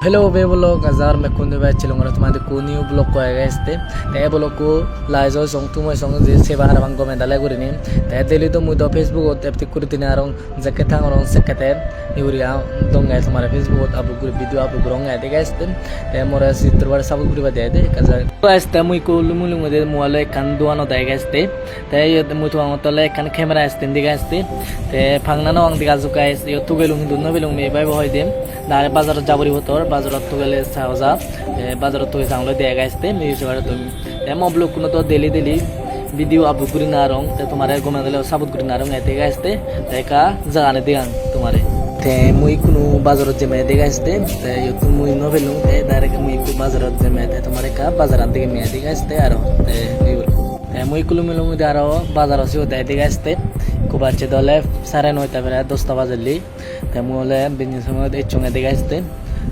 Hello be blog azar me kunde ba chilungra tumade ko new blog ko aga este te blog ko laizo song tumoi song je seba harang go mendale gurini te deli to mu do facebook ot apti kurtini arong jakke thangorong sekete yuria donga tumare facebook ot abu guru video abu grong ade este te mora sitrwar sabu guru ba de kaza este mu ko lumulung de mu ale kan duano da este te yot mu to angotole kan camera este diga este te phangna no ang diga juka este yo tugelung dunno belung me bai hoy dem dare bazar jaburi hotor বাজারত তো গেলে সাউজা বাজারত তো সাংলো দেখা আসতে music তুমি এমন blog কোনো তো ডেলি ভিডিও আপলোড করি না রং তে তোমারে গমে দিলে সাপোর্ট করি না রং এতে আসতে দেখা জাগানে দিগান তোমারে তে মুই কোনো বাজারত যে মে দেখা আসতে তে ইউতু মুই নভেলু তে ডাইরেক্ট মুই কো বাজারত যে মে তে তোমারে কা বাজারান থেকে মে দেখা আসতে আর তে মুই কুলু মিলু মুই আর বাজার আছে ওতে দেখা আসতে কো বাচ্চা দলে 9:30 বেলা 10টা বাজলি তে মুলে বিজনেস সময় এই চঙ্গে দেখা আসতে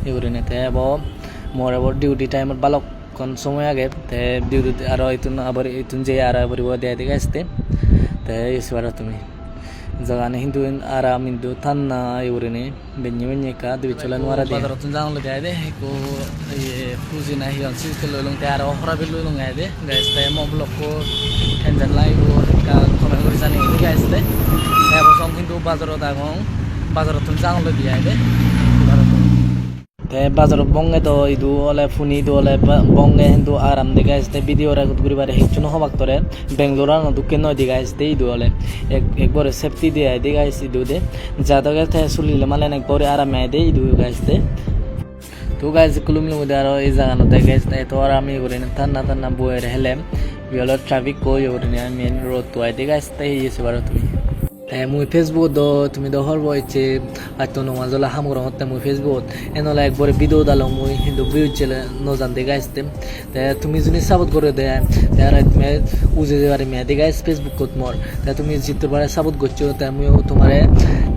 ইউরিনে তে মোর ডিউটি টাইমত বালক কোন সময় আগে তে ডিউটি আর আবার ইতুন যে আর আবার দেয়া দিকে আসতে তে ইসবার তুমি জাগানে হিন্দু আরাম হিন্দু থান্না ইউরিনে বেঞ্জে কা দুই চলা নোয়ারা দে বাজার তুন জানলে দেয়া দে কো ফুজি না হিয়ন সিস্টেম লইলং তে আর হরা বিল লইলং আয় দে গাইস তে মো ব্লক কো টেনশন লাইভ কা কমেন্ট করে জানি দে গাইস তে এবছর কিন্তু বাজারত আগং বাজারত তুন জানলে দিয়া দে te bazar bonge do idu ole funi do ole bonge hindu aram diga este video ra gud guribare hichuno hobak tore bengaluru no dukke no diga este idu ole ekbar safety de diga este idu de jada ga the sulile malen ekbar aram de idu ga este to guys kulumlu mudaro ei jaga no diga este to arami gurin tanna boer helem biolo traffic ko yorin main road to diga este yesi baro tumi মুই Facebook দ তুমি দ হর বইছে আতো no মাজলা হামগর হতে মুই Facebook এনলা একবার video দালো মুই Hindu view চলে ন জানতে গাইতে তে তুমি যদি সাপোর্ট করে দে আর মে উজে দেবারে মে দে গাইস ফেসবুক কত মোর তে তুমি জিততে পারে সাপোর্ট করছো তে মুই তোমারে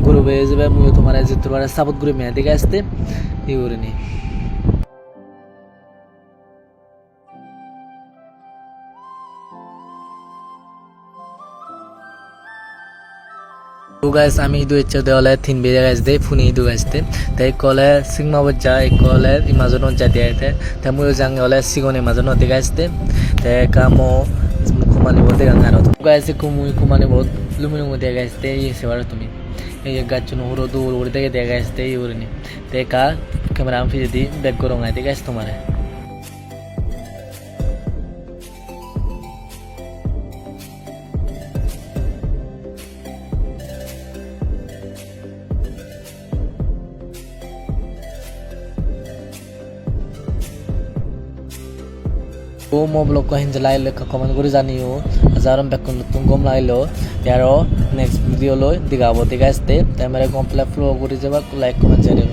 গুরু বে যাবে মুই তোমারে জিততে পারে সাপোর্ট করে মে দে গাইতে ইউরিনি तो गाइस আমি ইদু ইচ্ছা দেওয়ালে 3 বেজে গাইতে ফোনে ইদু গাইতে তাই কলে সিগমা বজ্জা এই কলে ইমাজন যা দিয়াতে তাই মই জাঙ্গে হলে সিগনে ইমাজন হতে গাইতে তাই কামো কুমানি বলতে গাঙ্গার তো গাইছে কুমানি বহুত লুমিনো মতে গাইতে এই সেবার তুমি এই গাছনো হরো দূর ওর থেকে দেখা গাইতে এই ওরনি তাই কা ক্যামেরা আমি ফিরে দি ব্যাক করো গাইতে গাইছ তোমারে ओ मो ब्लॉग को हिंज लाइल का कमेंट করে জানিও হাজারম বেকন নতুন গম লাইলো यारो नेक्स्ट वीडियो लो दिगाबो दिगास्ते ते मेरे कॉम्प्लेक्स फ्लो করে যাবা লাইক কমেন্ট জানিও